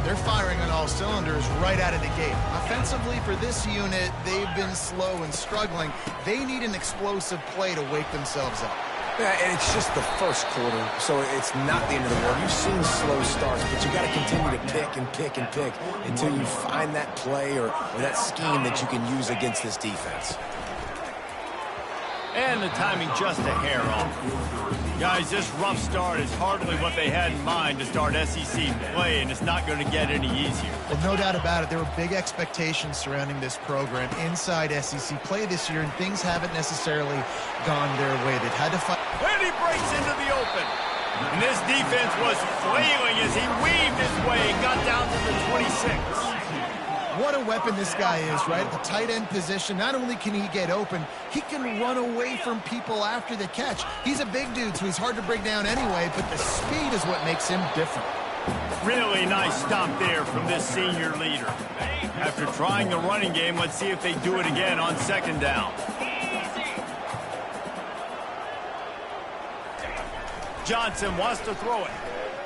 They're firing on all cylinders right out of the gate. Offensively, for this unit, they've been slow and struggling. They need an explosive play to wake themselves up. Yeah, and it's just the first quarter, so it's not the end of the world. You've seen slow starts, but you got to continue to pick and pick and pick until you find that play or that scheme that you can use against this defense. And the timing just a hair off. Guys, this rough start is hardly what they had in mind to start SEC play, and it's not going to get any easier. Well, no doubt about it. There were big expectations surrounding this program inside SEC play this year, and things haven't necessarily gone their way. They've had to fight. And he breaks into the open. And this defense was flailing as he weaved his way and got down to the 26. What a weapon this guy is, right? At the tight end position, not only can he get open, he can run away from people after the catch. He's a big dude, so he's hard to break down anyway, but the speed is what makes him different. Really nice stop there from this senior leader. After trying the running game, let's see if they do it again on second down. Johnson wants to throw it,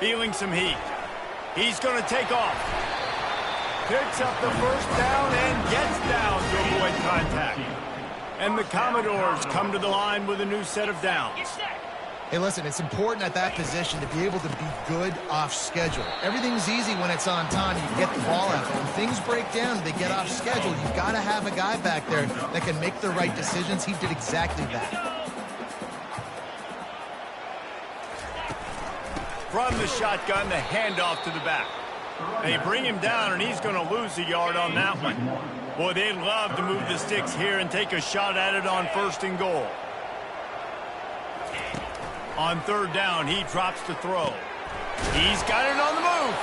feeling some heat. He's going to take off. Picks up the first down and gets down to avoid contact. And the Commodores come to the line with a new set of downs. Hey, listen, it's important at that position to be able to be good off schedule. Everything's easy when it's on time. You get the ball out. But when things break down, they get off schedule. You've got to have a guy back there that can make the right decisions. He did exactly that. From the shotgun, the handoff to the back. They bring him down, and he's going to lose a yard on that one. Boy, they'd love to move the sticks here and take a shot at it on first and goal. On third down, he drops to throw. He's got it on the move.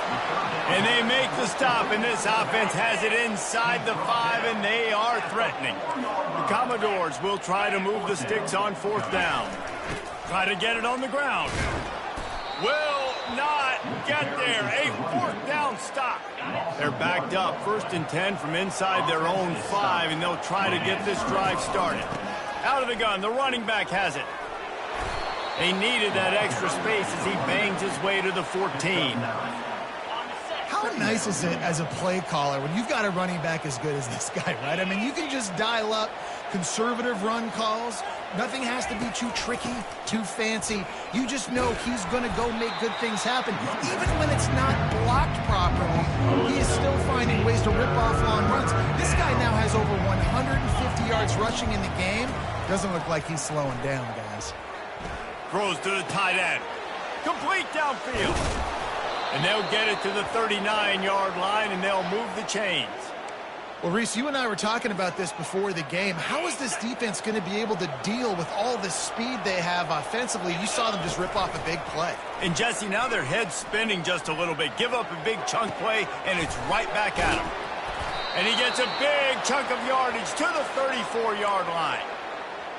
And they make the stop, and this offense has it inside the 5, and they are threatening. The Commodores will try to move the sticks on fourth down. Try to get it on the ground. Will not get there. A fourth down stop. They're backed up. First and 10 from inside their own 5, and they'll try to get this drive started. Out of the gun, the running back has it. They needed that extra space as he bangs his way to the 14. How nice is it as a play caller when you've got a running back as good as this guy, right? I mean, you can just dial up conservative run calls. Nothing has to be too tricky, too fancy. You just know he's going to go make good things happen. Even when it's not blocked properly, he is still finding ways to rip off long runs. This guy now has over 150 yards rushing in the game. Doesn't look like he's slowing down, guys. Throws to the tight end. Complete downfield. And they'll get it to the 39-yard line, and they'll move the chains. Well, Reese, you and I were talking about this before the game. How is this defense going to be able to deal with all the speed they have offensively? You saw them just rip off a big play. And, Jesse, now their head's spinning just a little bit. Give up a big chunk play, and it's right back at him. And he gets a big chunk of yardage to the 34-yard line.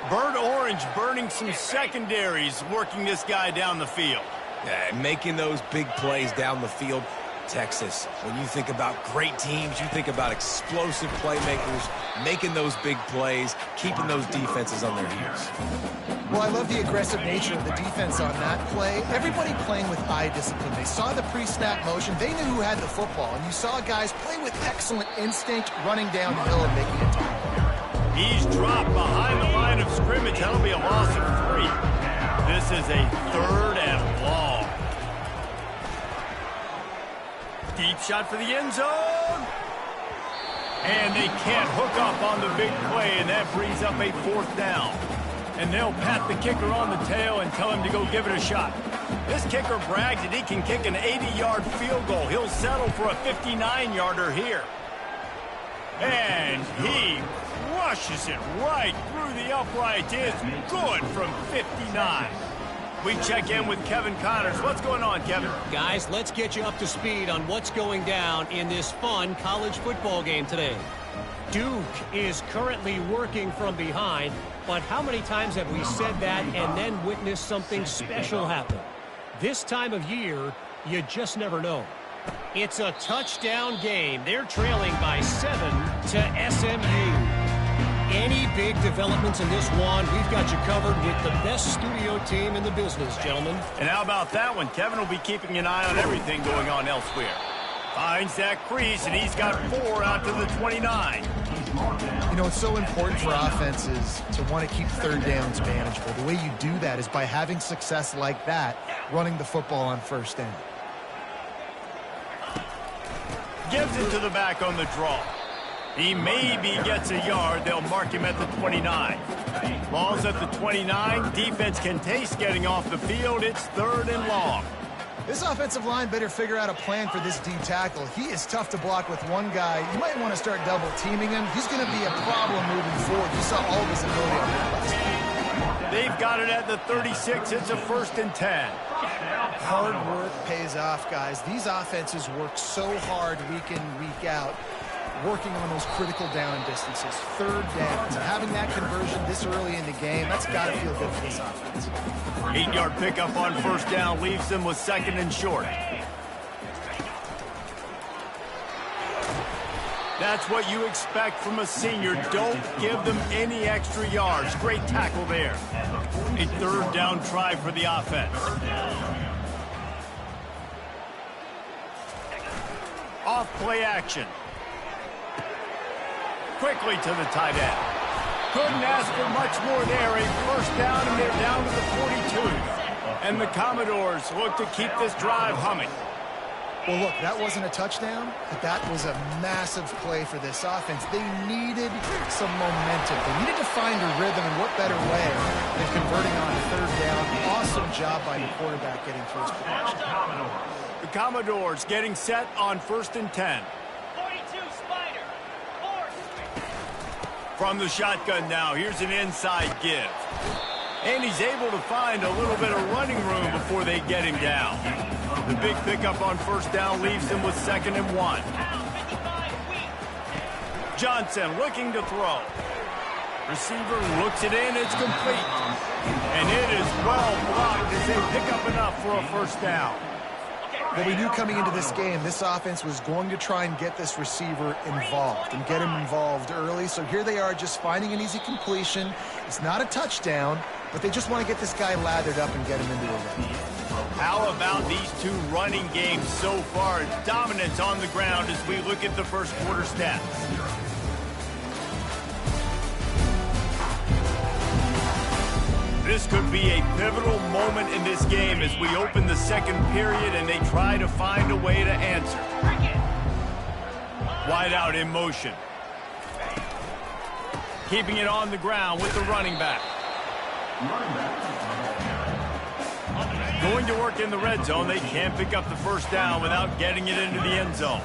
Burnt Orange burning some secondaries, working this guy down the field. Yeah, making those big plays down the field. Texas, when you think about great teams, you think about explosive playmakers, making those big plays, keeping those defenses on their heels. Well, I love the aggressive nature of the defense on that play. Everybody playing with eye discipline. They saw the pre-snap motion. They knew who had the football. And you saw guys play with excellent instinct, running down the hill and making a tackle. He's dropped behind the line of scrimmage. That'll be a loss of 3. This is a third and long. Deep shot for the end zone. And they can't hook up on the big play, and that brings up a fourth down. And they'll pat the kicker on the tail and tell him to go give it a shot. This kicker brags that he can kick an 80-yard field goal. He'll settle for a 59-yarder here. And he rushes it right through the upright. It's good from 59. We check in with Kevin Connors. What's going on, Kevin? Guys, let's get you up to speed on what's going down in this fun college football game today. Duke is currently working from behind, but how many times have we said that and then witnessed something special happen? This time of year, you just never know. It's a touchdown game. They're trailing by 7 to SMU. Any big developments in this one, we've got you covered with the best studio team in the business, gentlemen. And how about that one? Kevin will be keeping an eye on everything going on elsewhere. Finds that crease, and he's got 4 out to the 29. You know, it's so important for offenses to want to keep third downs manageable. The way you do that is by having success like that, running the football on first down. Gives it to the back on the draw. He maybe gets a yard. They'll mark him at the 29. Ball's at the 29. Defense can taste getting off the field. It's 3rd and long. This offensive line better figure out a plan for this D tackle. He is tough to block with one guy. You might want to start double teaming him. He's going to be a problem moving forward. You saw all of his ability on that last time. They've got it at the 36. It's a 1st and 10. Hard work pays off, guys. These offenses work so hard week in, week out, working on those critical down distances, 3rd downs. And having that conversion this early in the game, that's got to feel good for this offense. 8-yard pickup on 1st down leaves them with 2nd and short. That's what you expect from a senior. Don't give them any extra yards. Great tackle there. A 3rd down try for the offense. Off play action. Quickly to the tight end. Couldn't ask for much more there. A 1st down, and they're down to the 42. And the Commodores look to keep this drive humming. Well, look, that wasn't a touchdown, but that was a massive play for this offense. They needed some momentum. They needed to find a rhythm, and what better way than converting on 3rd down. Awesome job by the quarterback getting through his progression. The Commodores getting set on 1st and 10. From the shotgun now, here's an inside give. And he's able to find a little bit of running room before they get him down. The big pickup on 1st down leaves him with 2nd and 1. Johnson looking to throw. Receiver looks it in, it's complete. And it is well blocked as they pick up enough for a 1st down. Well, we knew coming into this game, this offense was going to try and get this receiver involved and get him involved early. So here they are just finding an easy completion. It's not a touchdown, but they just want to get this guy lathered up and get him into a rhythm. How about these 2 running games so far? Dominance on the ground as we look at the 1st quarter stats. This could be a pivotal moment in this game as we open the 2nd period and they try to find a way to answer. Wide out in motion. Keeping it on the ground with the running back. Going to work in the red zone. They can't pick up the 1st down without getting it into the end zone.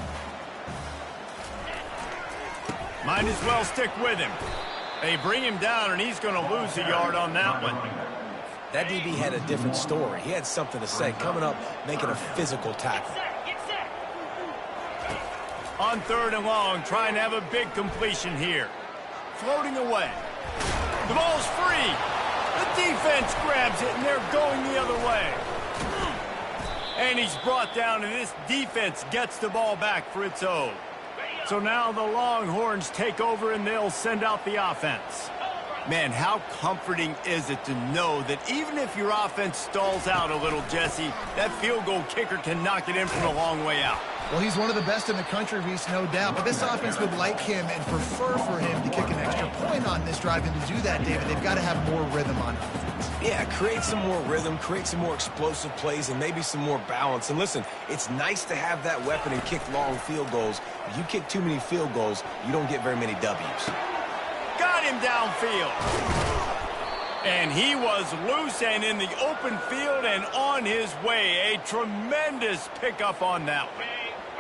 Might as well stick with him. They bring him down, and he's going to lose a yard on that one. That DB had a different story. He had something to say. Coming up, making a physical tackle. On 3rd and long, trying to have a big completion here. Floating away. The ball's free. The defense grabs it, and they're going the other way. And he's brought down, and this defense gets the ball back for its own. So now the Longhorns take over, and they'll send out the offense. Man, how comforting is it to know that even if your offense stalls out a little, Jesse, that field goal kicker can knock it in from a long way out. Well, he's one of the best in the country, Reese, no doubt. But this offense would like him and prefer for him to kick an extra point on this drive. And to do that, David, they've got to have more rhythm on offense. Yeah, create some more rhythm, create some more explosive plays, and maybe some more balance. And listen, it's nice to have that weapon and kick long field goals. If you kick too many field goals, you don't get very many W's. Got him downfield. And he was loose and in the open field and on his way. A tremendous pickup on that one.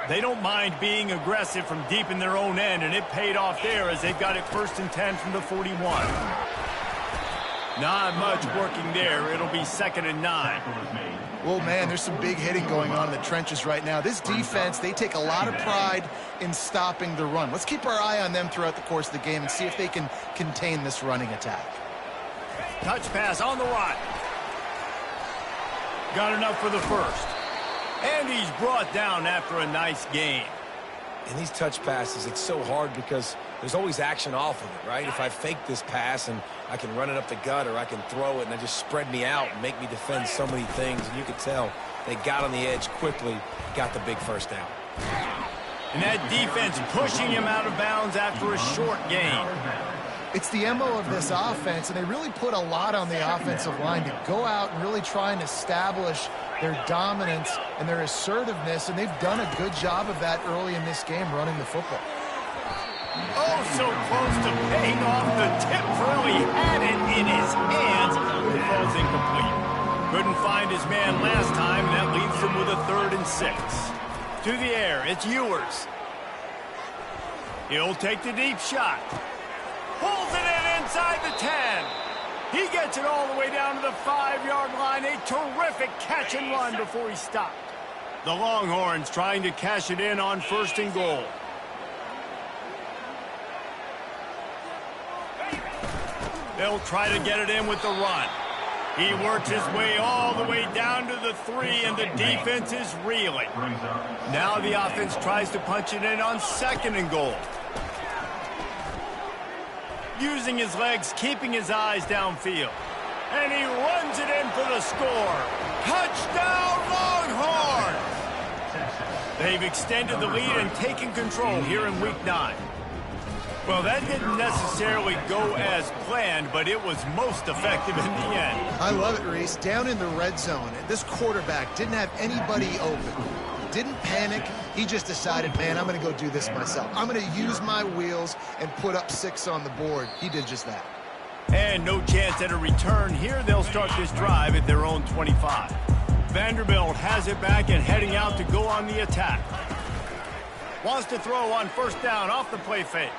They don't mind being aggressive from deep in their own end, and it paid off there as they've got it 1st and 10 from the 41. Not much working there. It'll be 2nd and 9. Well, man, there's some big hitting going on in the trenches right now. This defense, they take a lot of pride in stopping the run. Let's keep our eye on them throughout the course of the game and see if they can contain this running attack. Touch pass on the right. Got enough for the 1st. And he's brought down after a nice game. In these touch passes, it's so hard because there's always action off of it, right? If I fake this pass and I can run it up the gut or I can throw it and they just spread me out and make me defend so many things. And you could tell they got on the edge quickly, got the big 1st down. And that defense pushing him out of bounds after a short gain. It's the MO of this offense, and they really put a lot on the offensive line to go out and really try and establish their dominance and their assertiveness, and they've done a good job of that early in this game running the football. Oh, so close to paying off the tip. Really had it in his hands. It falls incomplete. Couldn't find his man last time, and that leaves him with a 3rd and 6. To the air, it's Ewers. He'll take the deep shot. Pulls it in inside the 10. He gets it all the way down to the 5-yard line. A terrific catch and run before he stopped. The Longhorns trying to cash it in on 1st and goal. They'll try to get it in with the run. He works his way all the way down to the 3, and the defense is reeling. Now the offense tries to punch it in on 2nd and goal. Using his legs, keeping his eyes downfield. And he runs it in for the score. Touchdown, Longhorns! They've extended the lead and taken control here in Week 9. Well, that didn't necessarily go as planned, but it was most effective in the end. I love it, Reese. Down in the red zone, this quarterback didn't have anybody open. Didn't panic. He just decided, man, I'm going to go do this myself. I'm going to use my wheels and put up 6 on the board. He did just that. And no chance at a return here. They'll start this drive at their own 25. Vanderbilt has it back and heading out to go on the attack. Wants to throw on 1st down off the play fake.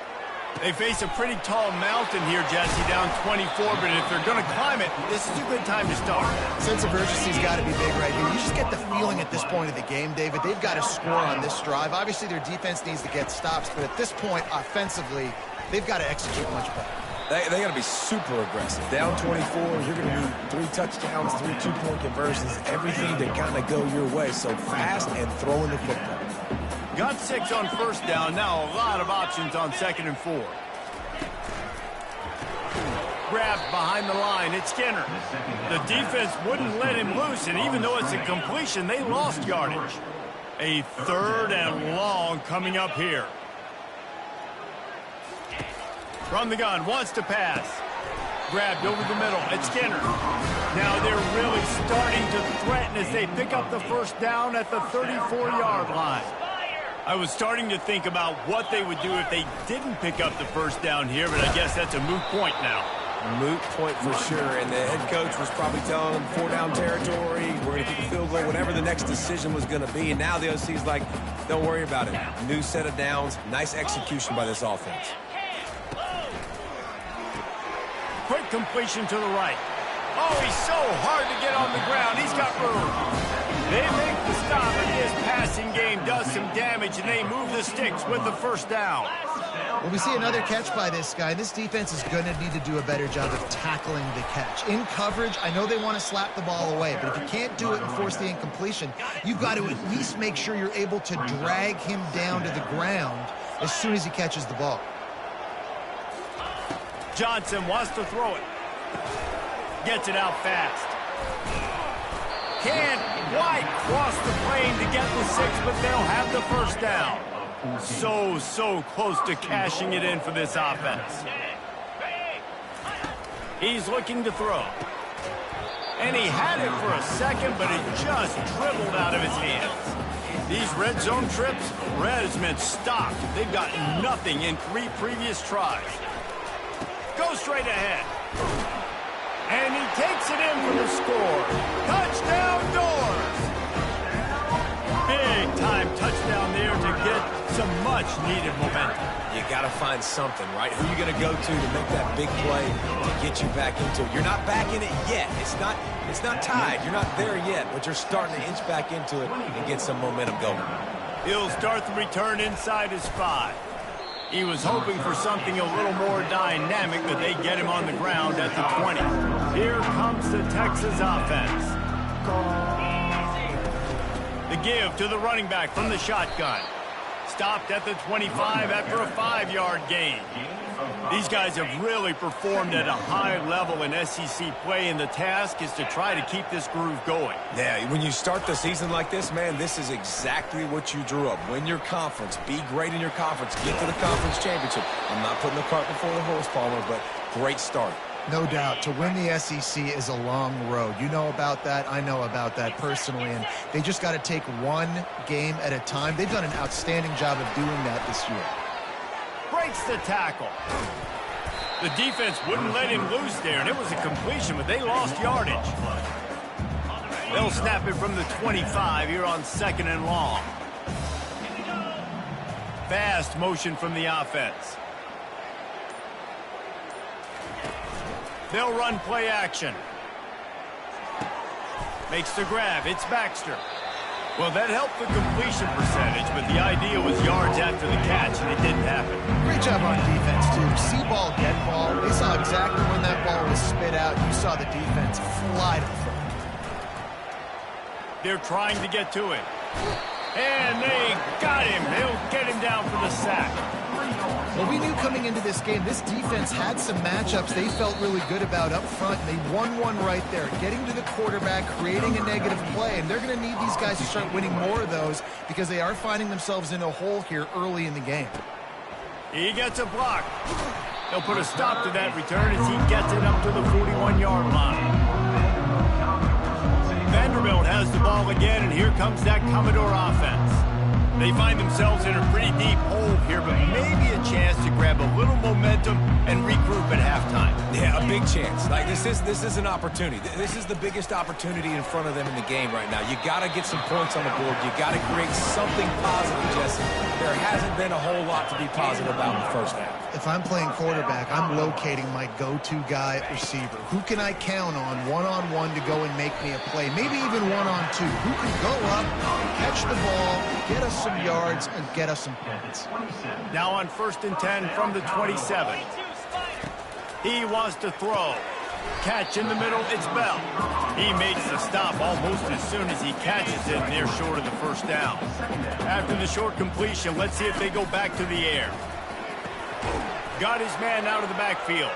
They face a pretty tall mountain here, Jesse, down 24, but if they're going to climb it, this is a good time to start. Sense of urgency's got to be big right here. You just get the feeling at this point of the game, David, they've got to score on this drive. Obviously, their defense needs to get stops, but at this point, offensively, they've got to execute much better. They got to be super aggressive. Down 24, you're going to need 3 touchdowns, 3 2-point conversions, everything to kind of go your way. So fast and throwing the football. Got 6 on 1st down. Now a lot of options on 2nd and 4. Grabbed behind the line. It's Skinner. The defense wouldn't let him loose, and even though it's a completion, they lost yardage. A 3rd and long coming up here. From the gun, wants to pass. Grabbed over the middle. It's Skinner. Now they're really starting to threaten as they pick up the 1st down at the 34-yard line. I was starting to think about what they would do if they didn't pick up the 1st down here, but I guess that's a moot point now. Moot point for sure, and the head coach was probably telling them 4-down territory, we're going to kick a field goal, whatever the next decision was going to be, and now the OC's like, don't worry about it. New set of downs, nice execution by this offense. Quick completion to the right. Oh, he's so hard to get on the ground. He's got room. They make the stop, and this passing game does some damage, and they move the sticks with the 1st down. Well, we see another catch by this guy. This defense is going to need to do a better job of tackling the catch. In coverage, I know they want to slap the ball away, but if you can't do it and force the incompletion, you've got to at least make sure you're able to drag him down to the ground as soon as he catches the ball. Johnson wants to throw it. Gets it out fast. Can't quite cross the plane to get the 6, but they'll have the 1st down. So close to cashing it in for this offense. He's looking to throw. And he had it for a second, but it just dribbled out of his hands. These red zone trips, red has meant stopped. They've got nothing in 3 previous tries. Go straight ahead. And he takes it in for the score. Touchdown, Doors! Big-time touchdown there to get some much-needed momentum. You got to find something, right? Who are you going to go to make that big play to get you back into it? You're not back in it yet. It's not tied. You're not there yet, but you're starting to inch back into it and get some momentum going. He'll start the return inside his 5. He was hoping for something a little more dynamic, but they get him on the ground at the 20. Here comes the Texas offense. The give to the running back from the shotgun. Stopped at the 25 after a 5-yard gain. These guys have really performed at a high level in SEC play, and the task is to try to keep this groove going. Yeah, when you start the season like this, man, this is exactly what you drew up. Win your conference. Be great in your conference. Get to the conference championship. I'm not putting the cart before the horse, Palmer, but great start. No doubt. To win the SEC is a long road. You know about that. I know about that personally. And they just got to take one game at a time. They've done an outstanding job of doing that this year. Breaks the tackle. The defense wouldn't let him loose there, and it was a completion, but they lost yardage. They'll snap it from the 25 here on 2nd and long. Fast motion from the offense. They'll run play action. Makes the grab. It's Baxter. Well, that helped the completion percentage, but the idea was yards after the catch, and it didn't happen. Great job on defense, too. See ball, get ball. They saw exactly when that ball was spit out. You saw the defense fly to the front. They're trying to get to it. And they got him. They'll get him down for the sack. Well, we knew coming into this game, this defense had some matchups they felt really good about up front. They won one right there, getting to the quarterback, creating a negative play, and they're going to need these guys to start winning more of those because they are finding themselves in a hole here early in the game. He gets a block. They'll put a stop to that return as he gets it up to the 41-yard line. Vanderbilt has the ball again, and here comes that Commodore offense. They find themselves in a pretty deep hole here, but maybe a chance to grab a little momentum and regroup at halftime. Yeah, a big chance. Like this is an opportunity. This is the biggest opportunity in front of them in the game right now. You got to get some points on the board. You got to create something positive, Jesse. There hasn't been a whole lot to be positive about in the first half. If I'm playing quarterback, I'm locating my go-to guy at receiver. Who can I count on one-on-one to go and make me a play? Maybe even one-on-two. Who can go up, catch the ball, get us some yards, and get us some points. Now on 1st and 10 from the 27. He wants to throw. Catch in the middle, it's Bell. He makes the stop almost as soon as he catches it, and they're short of the first down. After the short completion, let's see if they go back to the air. Got his man out of the backfield.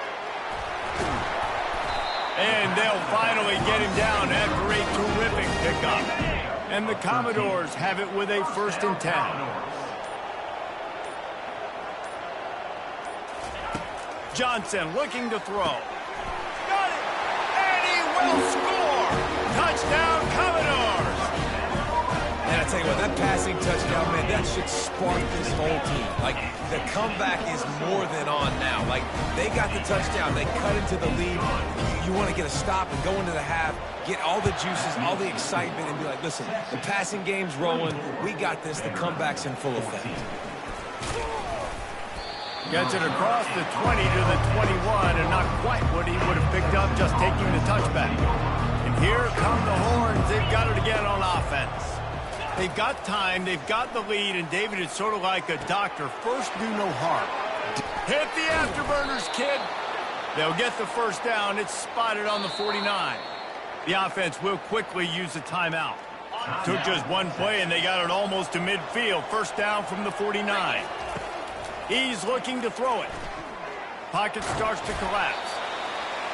And they'll finally get him down after a terrific pickup. And the Commodores have it with a 1st and 10. Johnson looking to throw. Got it! And he will score! Touchdown, Commodores! And I tell you what, that passing touchdown, man, that should spark this whole team. Like, the comeback is more than on now. Like, they got the touchdown. They cut into the lead. You want to get a stop and go into the half, get all the juices, all the excitement, and be like, listen, the passing game's rolling. We got this. The comeback's in full effect. Gets it across the 20 to the 21, and not quite what he would have picked up just taking the touchback. And here come the horns. They've got it again on offense. They've got time, they've got the lead, and David, it's sort of like a doctor. First, do no harm. Hit the afterburners, kid. They'll get the first down. It's spotted on the 49. The offense will quickly use a timeout. Took just one play, and they got it almost to midfield. First down from the 49. He's looking to throw it. Pocket starts to collapse.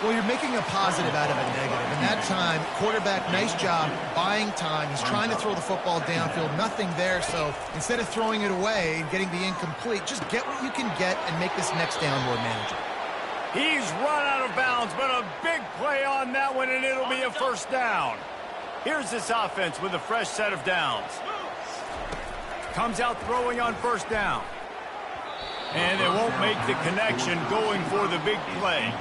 Well, you're making a positive out of a negative. And that time, quarterback, nice job, buying time. He's trying to throw the football downfield. Nothing there, so instead of throwing it away and getting the incomplete, just get what you can get and make this next down more manageable. He's run out of bounds, but a big play on that one, and it'll be a first down. Here's this offense with a fresh set of downs. Comes out throwing on first down. And they won't make the connection going for the big play.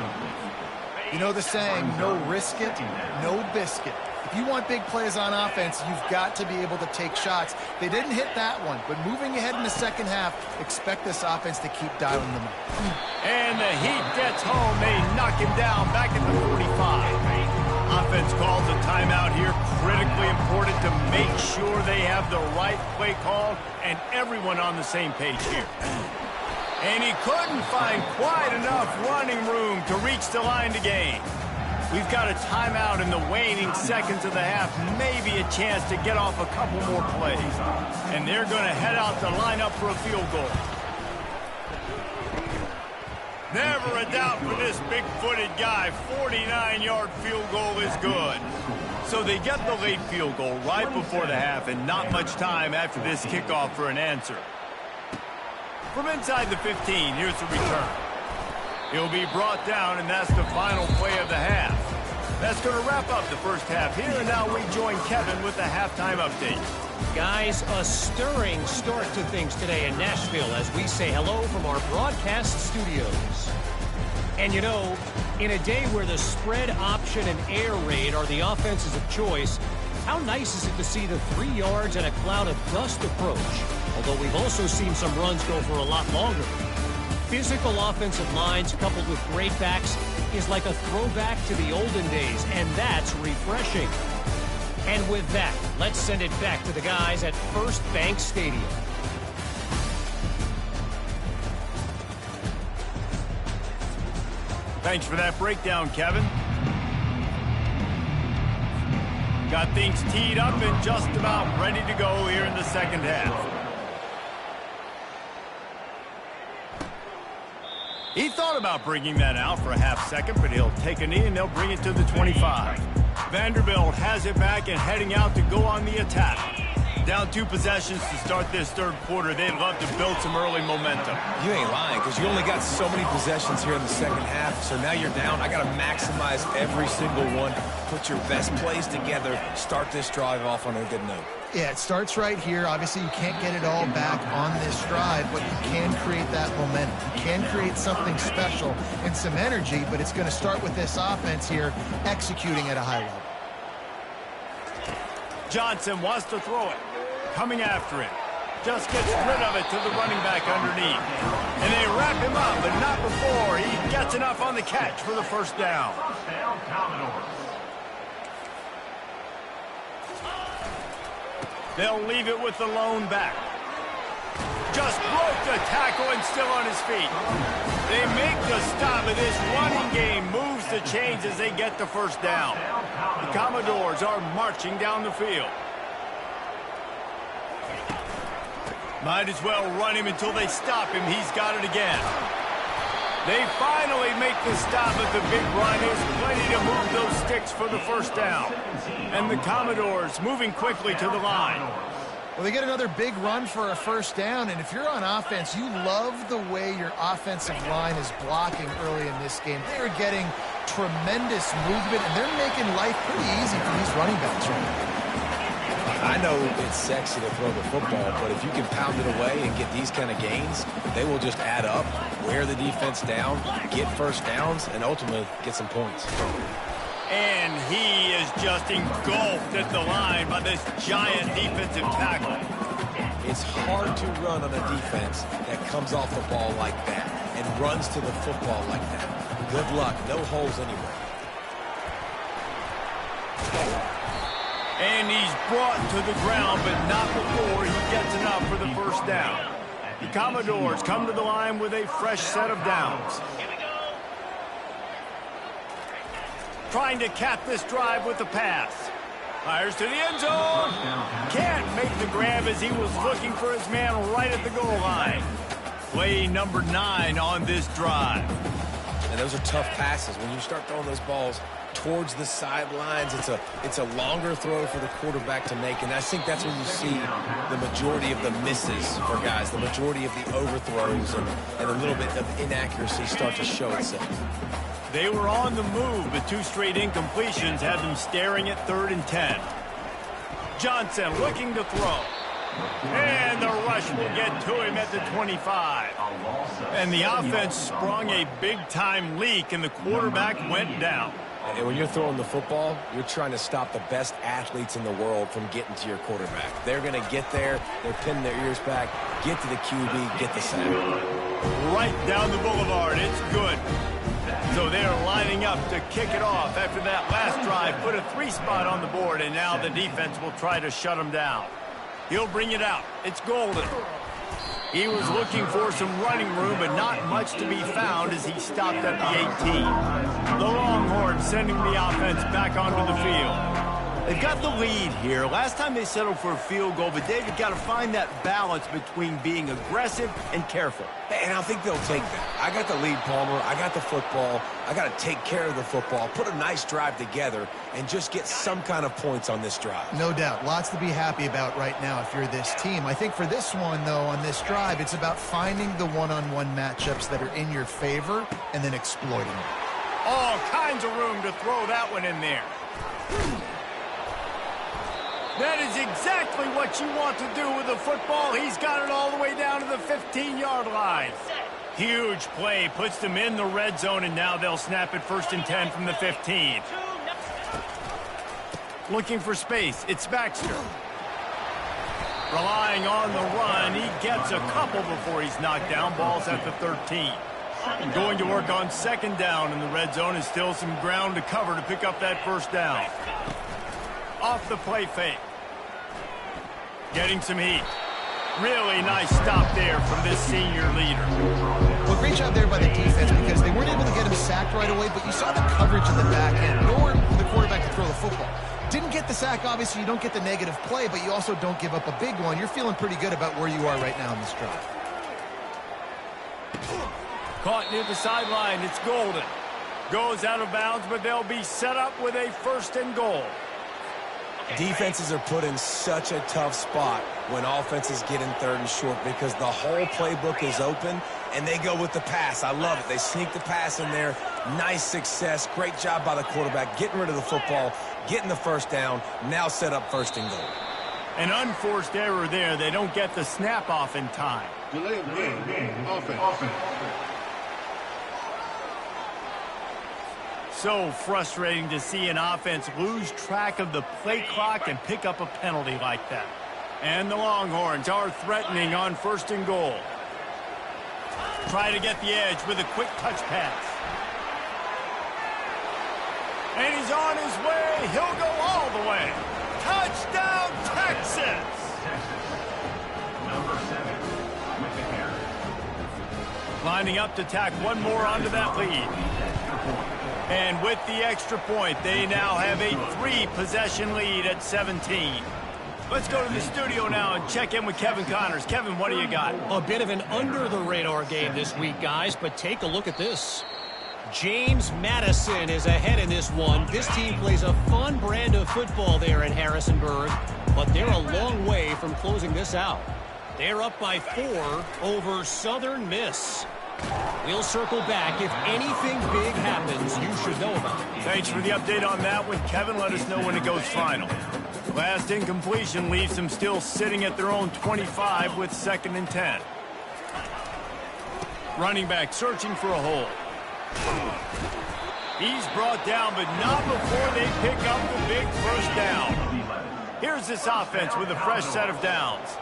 You know the saying, no risk it, no biscuit. If you want big plays on offense, you've got to be able to take shots. They didn't hit that one, but moving ahead in the second half, expect this offense to keep dialing them up. And the heat gets home. They knock him down back at the 45. Offense calls a timeout here. Critically important to make sure they have the right play call and everyone on the same page here. And he couldn't find quite enough running room to reach the line to gain. We've got a timeout in the waning seconds of the half, maybe a chance to get off a couple more plays. And they're going to head out to line up for a field goal. Never a doubt for this big-footed guy. 49-yard field goal is good. So they get the late field goal right before the half, and not much time after this kickoff for an answer. From inside the 15, here's the return. He'll be brought down, and that's the final play of the half. That's going to wrap up the first half here, and now we join Kevin with the halftime update. Guys, a stirring start to things today in Nashville as we say hello from our broadcast studios. And you know, in a day where the spread option and air raid are the offenses of choice, how nice is it to see the 3 yards and a cloud of dust approach? Although we've also seen some runs go for a lot longer. Physical offensive lines coupled with great backs is like a throwback to the olden days, and that's refreshing. And with that, let's send it back to the guys at First Bank Stadium. Thanks for that breakdown, Kevin. Got things teed up and just about ready to go here in the second half. He thought about bringing that out for a half second, but he'll take a knee and they'll bring it to the 25. Vanderbilt has it back and heading out to go on the attack. Down 2 possessions to start this third quarter. They'd love to build some early momentum. You ain't lying, because you only got so many possessions here in the second half, so now you're down. I got to maximize every single one. Put your best plays together. Start this drive off on a good note. Yeah, it starts right here. Obviously, you can't get it all back on this drive, but you can create that momentum. You can create something special and some energy, but it's going to start with this offense here executing at a high level. Johnson wants to throw it. Coming after it. Just gets rid of it to the running back underneath. And they wrap him up, but not before he gets enough on the catch for the first down. They'll leave it with the lone back. Just broke the tackle and still on his feet. They make the stop, and this running game moves the chains as they get the first down. The Commodores are marching down the field. Might as well run him until they stop him. He's got it again. They finally make the stop at the big run. There's plenty to move those sticks for the first down. And the Commodores moving quickly to the line. Well, they get another big run for a first down, and if you're on offense, you love the way your offensive line is blocking early in this game. They're getting tremendous movement, and they're making life pretty easy for these running backs right now. I know it's sexy to throw the football, but if you can pound it away and get these kind of gains, they will just add up, wear the defense down, get first downs, and ultimately get some points. And he is just engulfed at the line by this giant defensive tackle. It's hard to run on a defense that comes off the ball like that and runs to the football like that. Good luck. No holes anywhere. And he's brought to the ground, but not before he gets enough for the first down. The Commodores come to the line with a fresh set of downs. Trying to cap this drive with the pass. Fires to the end zone. Can't make the grab as he was looking for his man right at the goal line. Play number 9 on this drive. And those are tough passes. When you start throwing those balls towards the sidelines, it's a longer throw for the quarterback to make, and I think that's when you see the majority of the misses for guys, the majority of the overthrows and a little bit of inaccuracy start to show itself. They were on the move, but 2 straight incompletions had them staring at 3rd and 10. Johnson looking to throw. And the rush will get to him at the 25. And the offense sprung a big-time leak, and the quarterback went down. And when you're throwing the football, you're trying to stop the best athletes in the world from getting to your quarterback. They're going to get there. They're pinning their ears back, get to the QB, get the sack. Right down the boulevard. It's good. So they're lining up to kick it off after that last drive. Put a 3 spot on the board, and now the defense will try to shut them down. He'll bring it out. It's Golden. He was looking for some running room, but not much to be found as he stopped at the 18. The Longhorns sending the offense back onto the field. They've got the lead here. Last time they settled for a field goal, but they've got to find that balance between being aggressive and careful. And I think they'll take that. I got the lead, Palmer. I got the football. I got to take care of the football, put a nice drive together, and just get some kind of points on this drive. No doubt. Lots to be happy about right now if you're this team. I think for this one, though, on this drive, it's about finding the one-on-one matchups that are in your favor and then exploiting them. All kinds of room to throw that one in there. That is exactly what you want to do with the football. He's got it all the way down to the 15-yard line. Huge play, puts them in the red zone, and now they'll snap it 1st and 10 from the 15. Looking for space, it's Baxter. Relying on the run, he gets a couple before he's knocked down. Ball's at the 13. Going to work on 2nd down in the red zone, and still some ground to cover to pick up that 1st down. Off the play fake. Getting some heat. Really nice stop there from this senior leader. Well, great job there by the defense because they weren't able to get him sacked right away, but you saw the coverage in the back end. Nowhere for the quarterback to throw the football. Didn't get the sack, obviously. You don't get the negative play, but you also don't give up a big one. You're feeling pretty good about where you are right now in this drive. Caught near the sideline. It's Golden. Goes out of bounds, but they'll be set up with a 1st and goal. Defenses are put in such a tough spot when offenses get in 3rd and short because the whole playbook is open, and they go with the pass. I love it. They sneak the pass in there. Nice success. Great job by the quarterback getting rid of the football, getting the 1st down, now set up 1st and goal. An unforced error there. They don't get the snap off in time. Delay of game. Offense. So frustrating to see an offense lose track of the play clock and pick up a penalty like that. And the Longhorns are threatening on 1st and goal. Try to get the edge with a quick touch pass. And he's on his way. He'll go all the way. Touchdown, Texas! Lining up to tack one more onto that lead. And with the extra point, they now have a 3-possession lead at 17. Let's go to the studio now and check in with Kevin Connors. Kevin, what do you got? A bit of an under-the-radar game this week, guys, but take a look at this. James Madison is ahead in this one. This team plays a fun brand of football there in Harrisonburg, but they're a long way from closing this out. They're up by 4 over Southern Miss. We'll circle back. If anything big happens, you should know about it. Thanks for the update on that one, Kevin. Let us know when it goes final. Last incompletion leaves them still sitting at their own 25 with 2nd and 10. Running back searching for a hole. He's brought down, but not before they pick up the big 1st down. Here's this offense with a fresh set of downs.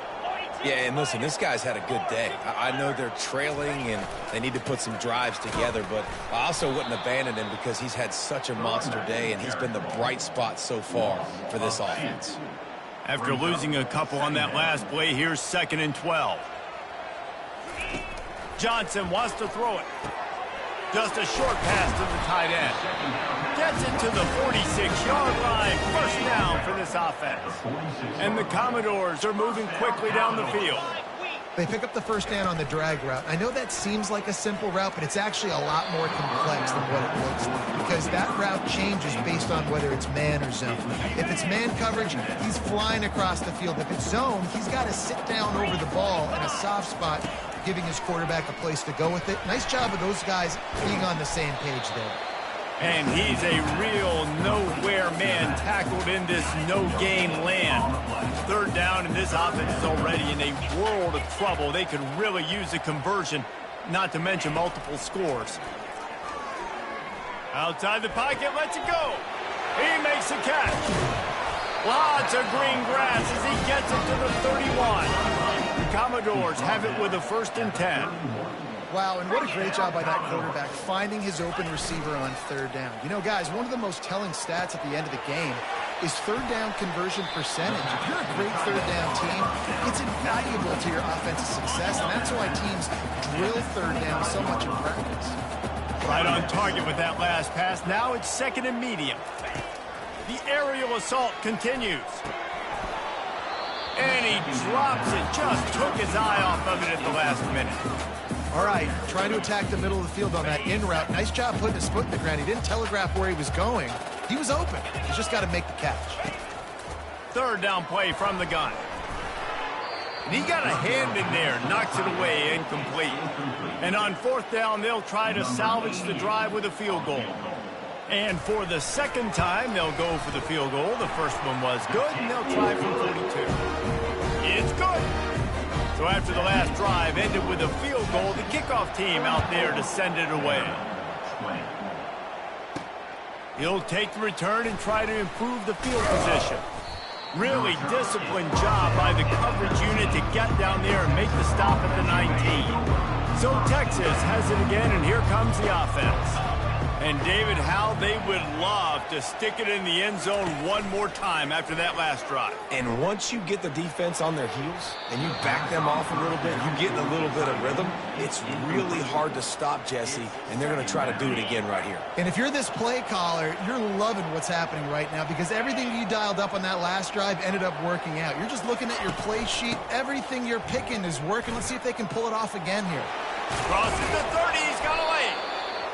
Yeah, and listen, this guy's had a good day. I know they're trailing and they need to put some drives together, but I also wouldn't abandon him because he's had such a monster day and he's been the bright spot so far for this offense. After losing a couple on that last play, here's 2nd and 12. Johnson wants to throw it. Just a short pass to the tight end. Gets it to the 46-yard line. 1st down for this offense. And the Commodores are moving quickly down the field. They pick up the 1st down on the drag route. I know that seems like a simple route, but it's actually a lot more complex than what it looks like because that route changes based on whether it's man or zone. If it's man coverage, he's flying across the field. If it's zone, he's got to sit down over the ball in a soft spot, giving his quarterback a place to go with it. Nice job of those guys being on the same page there. And he's a real nowhere man tackled in this no-game land. 3rd down, and this offense is already in a world of trouble. They could really use a conversion, not to mention multiple scores. Outside the pocket, lets it go. He makes a catch. Lots of green grass as he gets it to the 31. The Commodores have it with a 1st and 10. Wow, and what a great job by that quarterback, finding his open receiver on 3rd down. You know, guys, one of the most telling stats at the end of the game is 3rd down conversion percentage. If you're a great 3rd down team, it's invaluable to your offensive success, and that's That's why teams drill third down so much in practice. Right on target with that last pass. Now it's second and medium. The aerial assault continues. And he drops it. Just took his eye off of it at the last minute. All right, trying to attack the middle of the field on that in route. Nice job putting his foot in the ground. He didn't telegraph where he was going. He was open. He's just got to make the catch. Third down play from the gun. And he got a hand in there, knocks it away, incomplete. And on fourth down, they'll try to salvage the drive with a field goal. And for the second time, they'll go for the field goal. The first one was good, and they'll try from 42. It's good. So after the last drive ended with a field goal, the kickoff team out there to send it away. He'll take the return and try to improve the field position. Really disciplined job by the coverage unit to get down there and make the stop at the 19. So Texas has it again, and here comes the offense. And David, how they would love to stick it in the end zone one more time after that last drive. And once you get the defense on their heels and you back them off a little bit, you get in a little bit of rhythm, it's really hard to stop, Jesse, and they're going to try to do it again right here. And if you're this play caller, you're loving what's happening right now because everything you dialed up on that last drive ended up working out. You're just looking at your play sheet. Everything you're picking is working. Let's see if they can pull it off again here. Crosses the 30. He's got a lane.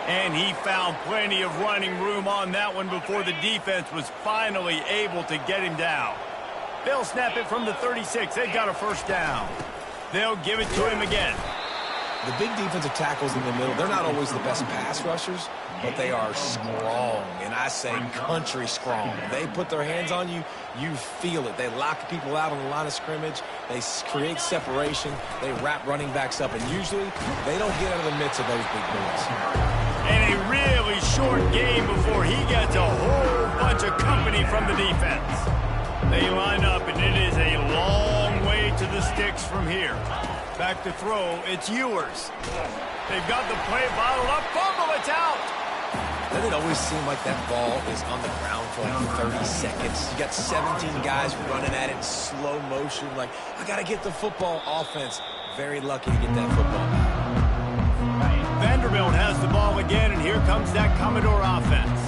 And he found plenty of running room on that one before the defense was finally able to get him down. They'll snap it from the 36. They've got a first down. They'll give it to him again. The big defensive tackles in the middle, they're not always the best pass rushers, but they are strong, and I say country strong. They put their hands on you, you feel it. They lock people out on the line of scrimmage. They create separation. They wrap running backs up, and usually they don't get out of the midst of those big boys. And a really short game before he gets a whole bunch of company from the defense. They line up, and it is a long way to the sticks from here. Back to throw, it's Ewers. They've got the play bottled up. Fumble, it's out. Doesn't it always seem like that ball is on the ground for like 30 seconds? You got 17 guys running at it in slow motion. Like, I got to get the football. Offense, very lucky to get that football back. Vanderbilt has the ball again, and here comes that Commodore offense.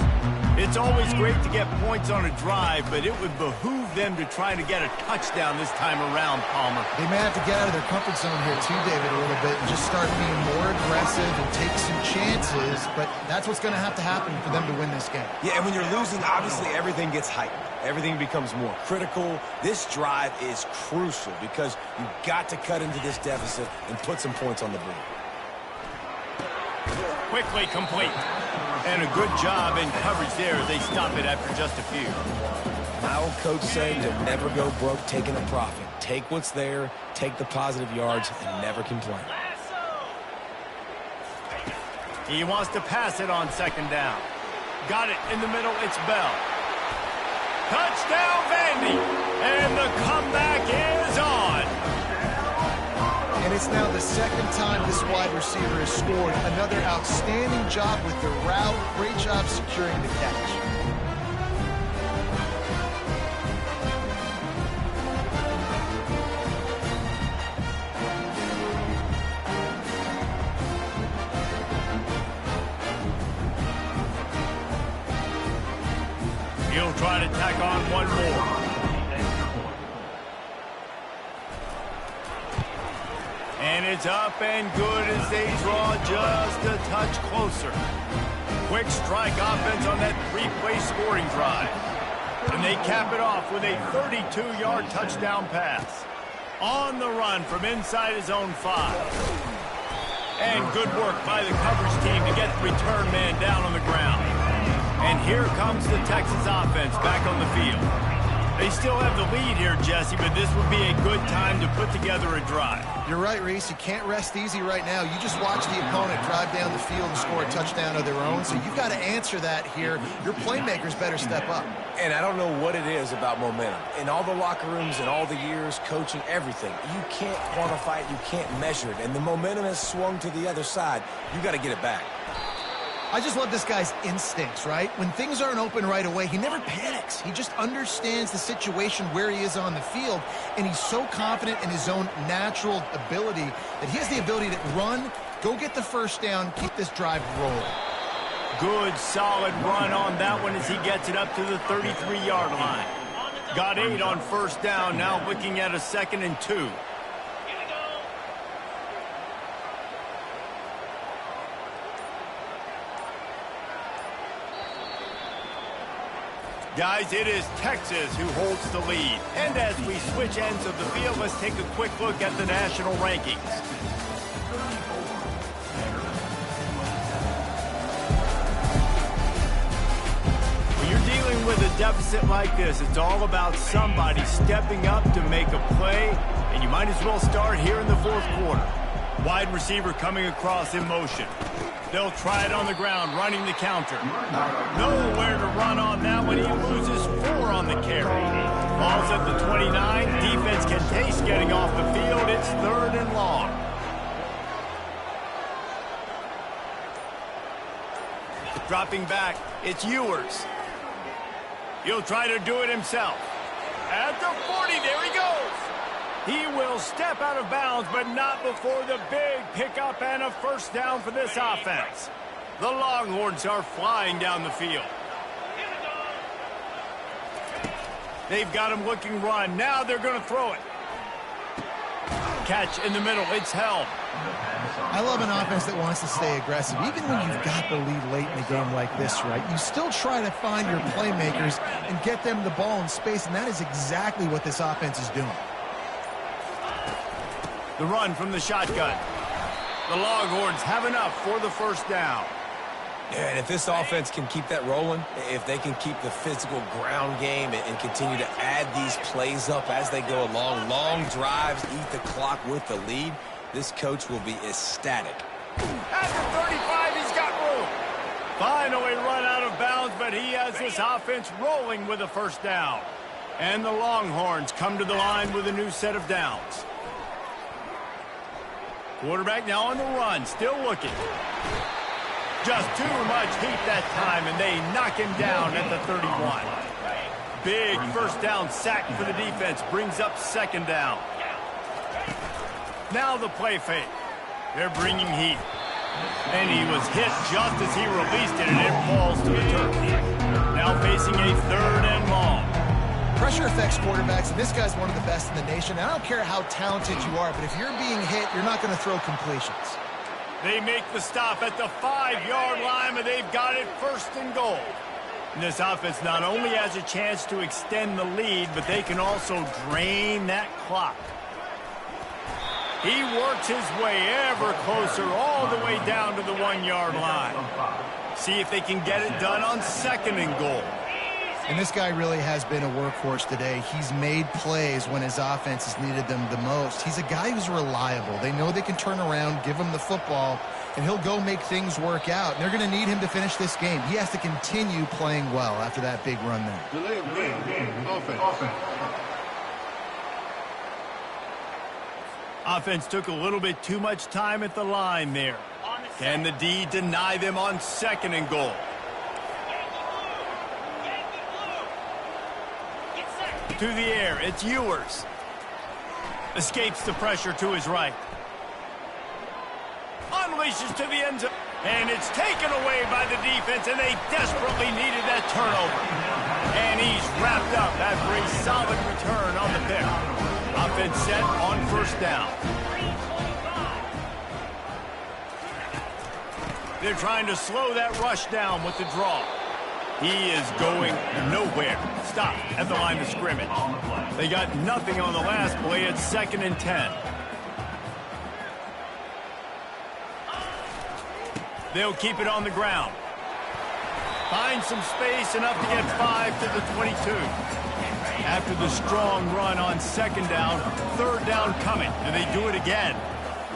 It's always great to get points on a drive, but it would behoove them to try to get a touchdown this time around, Palmer. They may have to get out of their comfort zone here too, David, a little bit and just start being more aggressive and take some chances, but that's what's going to happen for them to win this game. Yeah, and when you're losing, obviously everything gets heightened. Everything becomes more critical. This drive is crucial because you've got to cut into this deficit and put some points on the board. Quickly complete. And a good job in coverage there. They stop it after just a few. My old coach said to never go broke taking a profit. Take what's there, take the positive yards, and never complain. He wants to pass it on second down. Got it in the middle. It's Bell. Touchdown, Vandy. And the comeback is on. And it's now the second time this wide receiver has scored. Another outstanding job with the route. Great job securing the catch. He'll try to tack on one more. And it's up and good as they draw just a touch closer. Quick strike offense on that three-play scoring drive. And they cap it off with a 32-yard touchdown pass. On the run from inside his own 5. And good work by the coverage team to get the return man down on the ground. And here comes the Texas offense back on the field. They still have the lead here, Jesse, but this would be a good time to put together a drive. You're right, Reese. You can't rest easy right now. You just watch the opponent drive down the field and score a touchdown of their own, so you've got to answer that here. Your playmakers better step up. And I don't know what it is about momentum. In all the locker rooms and all the years, coaching, everything, you can't quantify it, you can't measure it. And the momentum has swung to the other side. You got to get it back. I just love this guy's instincts, right? When things aren't open right away, he never panics. He just understands the situation where he is on the field, and he's so confident in his own natural ability that he has the ability to run, go get the first down, keep this drive rolling. Good, solid run on that one as he gets it up to the 33-yard line. Got 8 on first down, now looking at a 2nd and 2. Guys, it is Texas who holds the lead. And as we switch ends of the field, let's take a quick look at the national rankings. When you're dealing with a deficit like this, it's all about somebody stepping up to make a play, and you might as well start here in the 4th quarter. Wide receiver coming across in motion. They'll try it on the ground, running the counter. Nowhere to run on that one. He loses 4 on the carry. Ball's at the 29. Defense can taste getting off the field. It's 3rd and long. Dropping back, it's Ewers. He'll try to do it himself. At the 40, there he goes. He will step out of bounds, but not before the big pickup and a first down for this offense. The Longhorns are flying down the field. They've got him looking run. Now they're going to throw it. Catch in the middle. It's held. I love an offense that wants to stay aggressive. Even when you've got the lead late in a game like this, right, you still try to find your playmakers and get them the ball in space, and that is exactly what this offense is doing. The run from the shotgun. The Longhorns have enough for the first down. Yeah, and if this offense can keep that rolling, if they can keep the physical ground game and continue to add these plays up as they go along, long drives, eat the clock with the lead, this coach will be ecstatic. At the 35, he's got room. Finally run out of bounds, but he has this offense rolling with a first down. And the Longhorns come to the line with a new set of downs. Quarterback now on the run, still looking. Just too much heat that time, and they knock him down at the 31. Big first down sack for the defense, brings up 2nd down. Now the play fake. They're bringing heat. And he was hit just as he released it, and it falls to the turf. Now facing a 3rd and long. Pressure affects quarterbacks, and this guy's one of the best in the nation. I don't care how talented you are, but if you're being hit, you're not going to throw completions. They make the stop at the 5-yard line, but they've got it 1st and goal. And this offense not only has a chance to extend the lead, but they can also drain that clock. He works his way ever closer all the way down to the 1-yard line. See if they can get it done on 2nd and goal. And this guy really has been a workhorse today. He's made plays when his offense has needed them the most. He's a guy who's reliable. They know they can turn around, give him the football, and he'll go make things work out. And they're going to need him to finish this game. He has to continue playing well after that big run there. Delay of game. Offense. Offense took a little bit too much time at the line there. Can the D deny them on 2nd and goal? To the air, it's Ewers. Escapes the pressure to his right. Unleashes to the end zone. And it's taken away by the defense, and they desperately needed that turnover. And he's wrapped up after a solid return on the pick. Offense set on 1st down. They're trying to slow that rush down with the draw. He is going nowhere. Stop at the line of scrimmage. They got nothing on the last play. It's 2nd and 10. They'll keep it on the ground. Find some space, enough to get 5 to the 22. After the strong run on 2nd down, 3rd down coming. Do they do it again?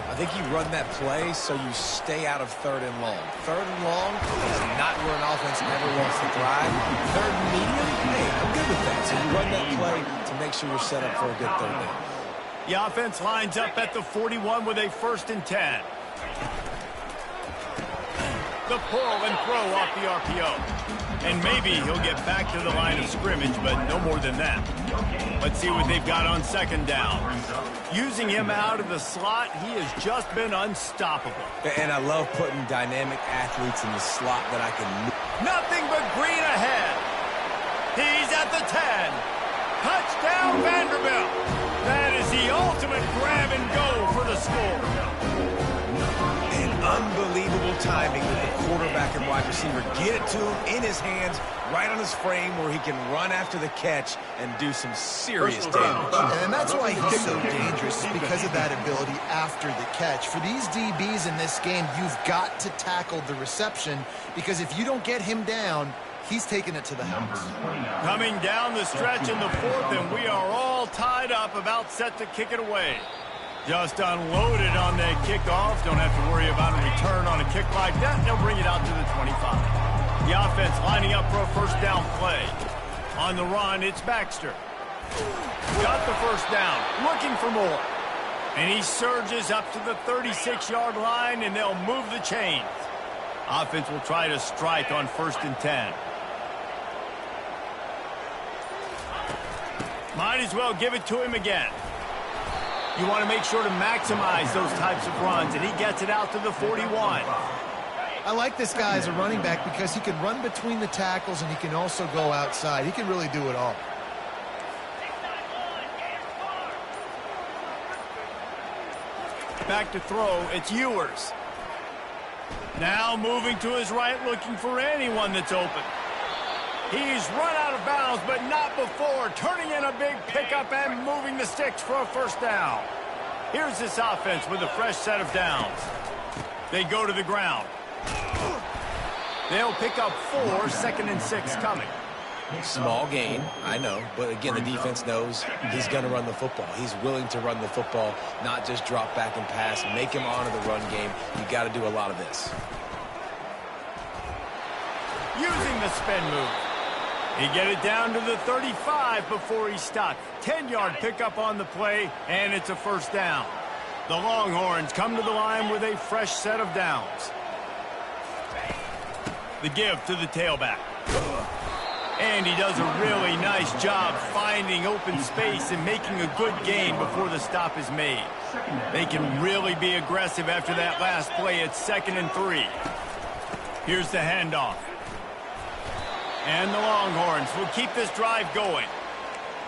I think you run that play so you stay out of 3rd and long. 3rd and long is not where an offense ever wants to thrive. 3rd and medium, hey, I'm good with that. So you run that play to make sure you're set up for a good 3rd down. The offense lines up at the 41 with a 1st and 10. The pull and throw off the RPO. And maybe he'll get back to the line of scrimmage, but no more than that. Let's see what they've got on second down. Using him out of the slot, he has just been unstoppable. And I love putting dynamic athletes in the slot that I can move. Nothing but green ahead. He's at the 10. Touchdown, Vanderbilt. That is the ultimate grab and go for the score. Unbelievable timing with the quarterback and wide receiver. Get it to him in his hands, right on his frame where he can run after the catch and do some serious damage. And that's why he's so dangerous, is because of that ability after the catch. For these DBs in this game, you've got to tackle the reception, because if you don't get him down, he's taking it to the house. Coming down the stretch in the fourth, and we are all tied up, about set to kick it away. Just unloaded on that kickoff. Don't have to worry about a return on a kick like that. They'll bring it out to the 25. The offense lining up for a first down play. On the run, it's Baxter. Got the first down, looking for more. And he surges up to the 36-yard line, and they'll move the chains. Offense will try to strike on 1st and 10. Might as well give it to him again. You want to make sure to maximize those types of runs, and he gets it out to the 41. I like this guy as a running back because he can run between the tackles and he can also go outside. He can really do it all. Back to throw, it's Ewers. Now moving to his right, looking for anyone that's open. He's run out of bounds, but not before. Turning in a big pickup and moving the sticks for a first down. Here's this offense with a fresh set of downs. They go to the ground. They'll pick up 4, 2nd and 6 coming. Small gain, I know, but again, the defense knows he's going to run the football. He's willing to run the football, not just drop back and pass, make him honor the run game. You got to do a lot of this. Using the spin move. He get it down to the 35 before he's stopped. 10-yard pickup on the play, and it's a first down. The Longhorns come to the line with a fresh set of downs. The give to the tailback. And he does a really nice job finding open space and making a good gain before the stop is made. They can really be aggressive after that last play. It's 2nd and 3. Here's the handoff. And the Longhorns will keep this drive going.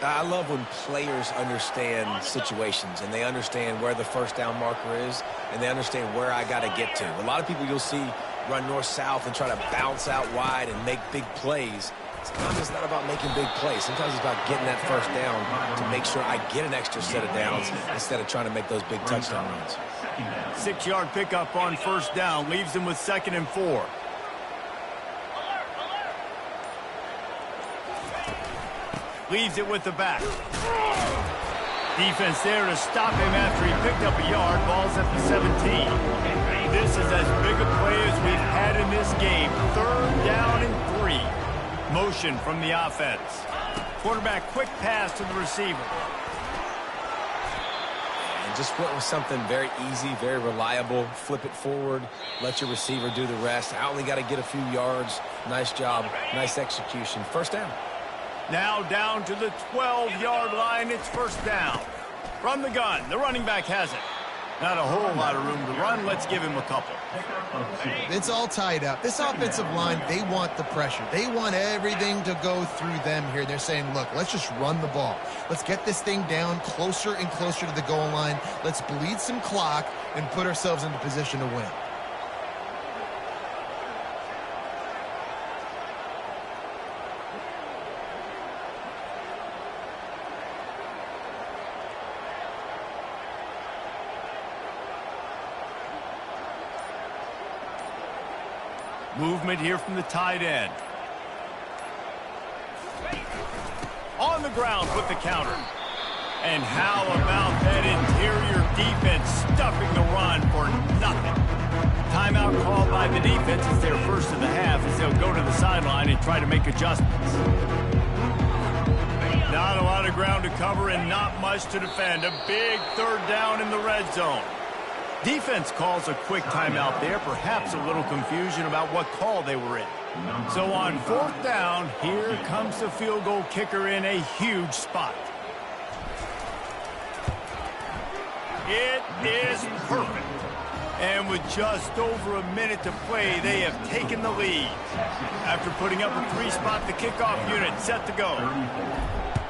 I love when players understand situations and they understand where the first down marker is and they understand where I got to get to. A lot of people you'll see run north-south and try to bounce out wide and make big plays. Sometimes it's not about making big plays. Sometimes it's about getting that first down to make sure I get an extra set of downs instead of trying to make those big touchdown runs. 6-yard pickup on first down leaves them with 2nd and 4. Leaves it with the back. Defense there to stop him after he picked up a yard. Ball's at the 17. This is as big a play as we've had in this game. 3rd down and 3. Motion from the offense. Quarterback quick pass to the receiver. And just went with something very easy, very reliable. Flip it forward. Let your receiver do the rest. I only got to get a few yards. Nice job. Nice execution. First down. Now down to the 12-yard line. It's first down. From the gun, the running back has it. Not a whole lot of room to run. Let's give him a couple. It's all tied up. This offensive line, they want the pressure. They want everything to go through them here. They're saying, look, let's just run the ball. Let's get this thing down closer and closer to the goal line. Let's bleed some clock and put ourselves into position to win. Movement here from the tight end. On the ground with the counter. And how about that interior defense stuffing the run for nothing? Timeout called by the defense. It's their first of the half as they'll go to the sideline and try to make adjustments. Not a lot of ground to cover and not much to defend. A big 3rd down in the red zone. Defense calls a quick timeout there, perhaps a little confusion about what call they were in. So on 4th down, here comes the field goal kicker in a huge spot. It is perfect. And with just over a minute to play, they have taken the lead. After putting up a 3-spot, the kickoff unit set to go.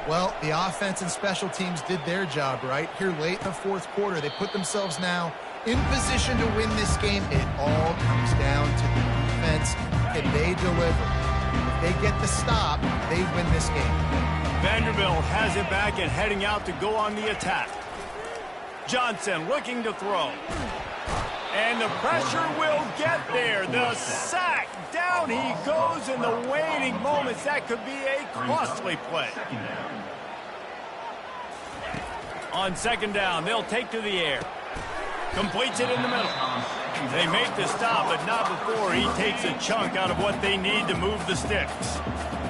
Well, the offense and special teams did their job, right? Here late in the 4th quarter, they put themselves now in position to win this game. It all comes down to the defense. Can they deliver? If they get the stop, they win this game. Vanderbilt has it back and heading out to go on the attack. Johnson looking to throw. And the pressure will get there. The sack. Down he goes in the waning moments. That could be a costly play. On 2nd down, they'll take to the air. Completes it in the middle. They make the stop, but not before he takes a chunk out of what they need to move the sticks.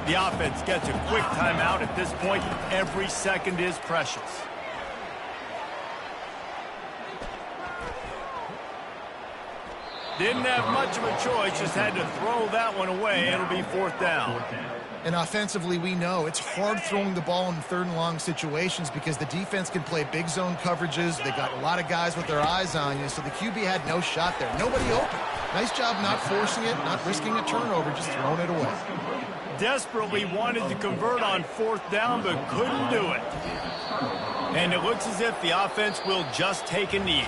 The offense gets a quick timeout. At this point, every second is precious. Didn't have much of a choice, just had to throw that one away. It'll be 4th down. And offensively, we know it's hard throwing the ball in 3rd and long situations because the defense can play big zone coverages. They got a lot of guys with their eyes on you, so the QB had no shot there. Nobody open. Nice job not forcing it, not risking a turnover, just throwing it away. Desperately wanted to convert on 4th down, but couldn't do it. And it looks as if the offense will just take a knee.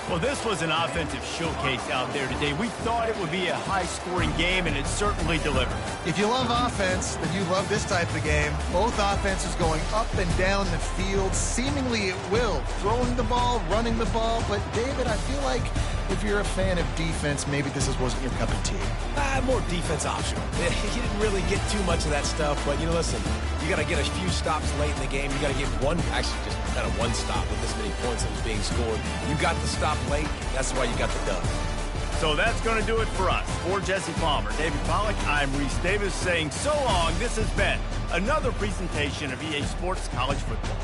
Well, this was an offensive showcase out there today. We thought it would be a high-scoring game, and it certainly delivered. If you love offense, then you love this type of game. Both offenses going up and down the field, seemingly at will. Throwing the ball, running the ball. But, David, I feel like if you're a fan of defense, maybe this wasn't your cup of tea. More defense optional. You didn't really get too much of that stuff, but, listen, you got to get a few stops late in the game. You got to get just kind of one stop with this many points that was being scored. You got the stop late. That's why you got the dub. So that's going to do it for us. For Jesse Palmer, David Pollack, I'm Reese Davis saying so long. This has been another presentation of EA Sports College Football.